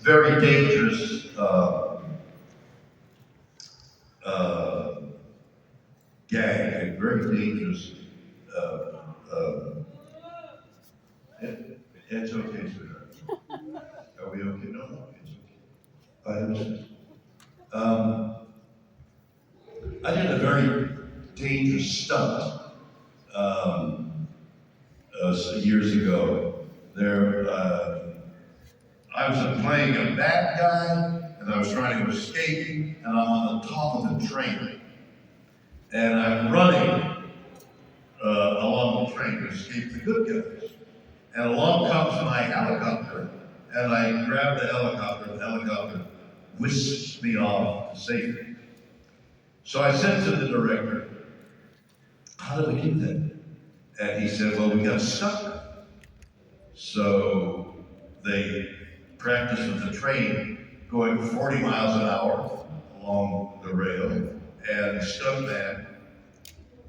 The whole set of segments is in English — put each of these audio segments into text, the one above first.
very dangerous uh, gag, a very dangerous. Uh, uh, it's okay, sweetheart. Are we okay? No, no, it's okay. I understand. Um, I did a very dangerous stunt years ago. I was playing a bad guy, and I was trying to escape, and I'm on the top of the train, and I'm running along the train to escape the good guys. And along comes my helicopter, and I grab the helicopter whisks me off to safety. So I said to the director, how did we do that? And he said, well, we got stuck. So they practiced with the train going 40 miles an hour along the rail, and stuntman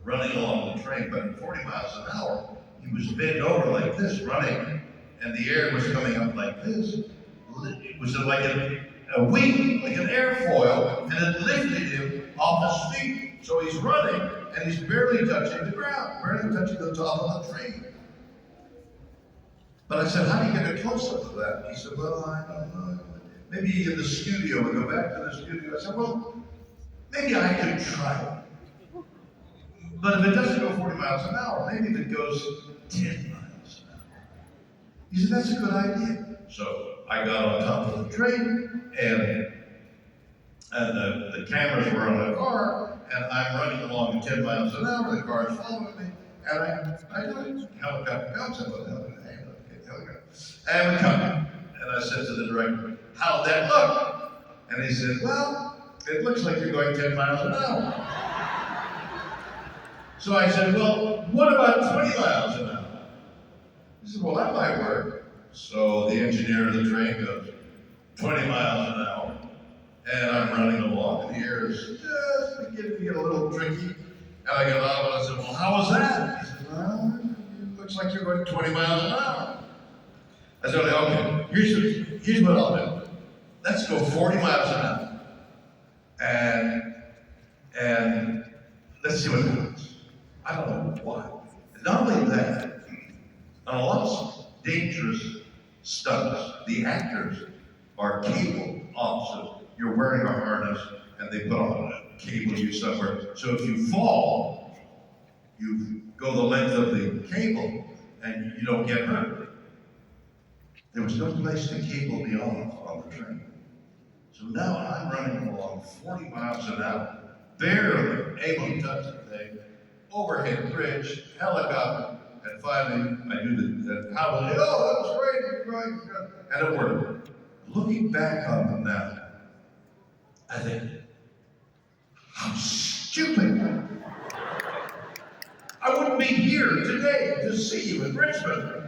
running along the train, but at 40 miles an hour, he was bent over like this, running, and the air was coming up like this. It was like a wing, like an airfoil, and it lifted him off his feet. So he's running, and he's barely touching the ground, barely touching the top of the train. But I said, how do you get a close-up of that? He said, well, I don't know. Maybe in the studio, we go back to the studio. I said, well, maybe I could try it. But if it doesn't go 40 miles an hour, maybe if it goes 10 miles an hour. He said, that's a good idea. So I got on top of the train, and the cameras were on the car, and I'm running along at 10 miles an hour, the car is following me, and I do it. Helicopter comes, I go, helicopter. And we come. And I said to the director, how'd that look? And he said, well, it looks like you're going 10 miles an hour. So I said, well, what about 20 miles an hour? He said, well, that might work. So the engineer of the train goes 20 miles an hour. And I'm running along, and the air is just beginning to get a little tricky. And I get off, and I said, well, how was that? He said, well, it looks like you're going 20 miles an hour. I said, okay, here's what I'll do. Let's go 40 miles an hour. And let's see what happens. I don't know why. Not only that, on a lot of dangerous stunts, the actors are cable officers. You're wearing a harness, and they put on a cable you somewhere. So if you fall, you go the length of the cable, and you don't get hurt. There was no place to cable me off on the train. So now I'm running along 40 miles an hour, barely able to touch the thing, overhead bridge, helicopter, and finally I do the holiday. Oh, that was great, and it worked. Looking back on it now, I think, how stupid. I wouldn't be here today to see you in Richmond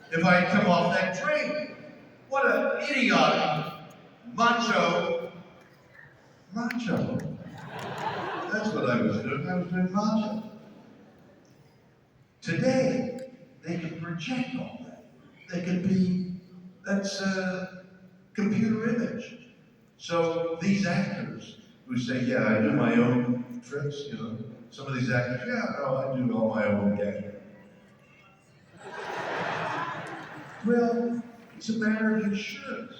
if I had come off that train. What an idiotic, macho. That's what I was doing. I was doing macho. Today, they can project all that. They can be, that's a computer image. So these actors who say, yeah, I do my own tricks, some of these actors, yeah, no, I do all my own gags. Well, it's a matter of insurance.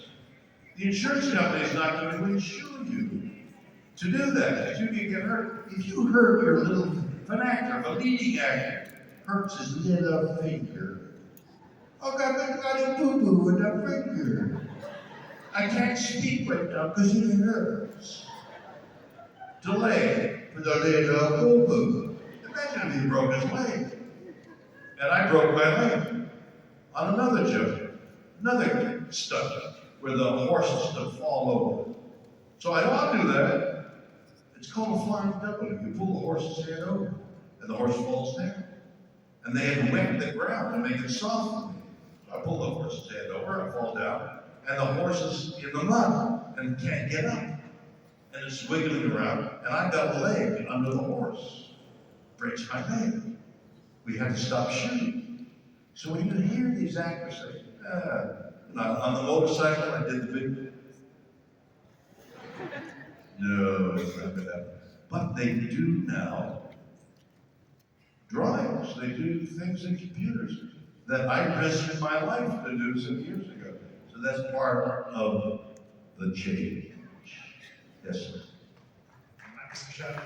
The insurance company is not going to insure you to do that, because you can get hurt. If you hurt your if an actor, a leading actor, hurts his little finger, oh, got a boo-boo in the finger. I can't speak right now because it hurts. Delay for the little boo-boo. Imagine if he broke his leg. And I broke my leg on another joke, another stunt, where the horses to fall over. So I don't do that. It's called a flying double. You pull the horse's head over, and the horse falls down. And they had wet the ground to make it soft for me. So I pull the horse's head over, I fall down, and the horse is in the mud and can't get up. And it's wiggling around, and I've got a leg under the horse. Breaks my leg. We had to stop shooting. So when you hear these actors say, On the motorcycle, I did the big. No, it's not gonna happen. But they do now drawings. They do things in computers that I risked my life to do some years ago. So that's part of the change. Yes, sir. Mr. Shatner.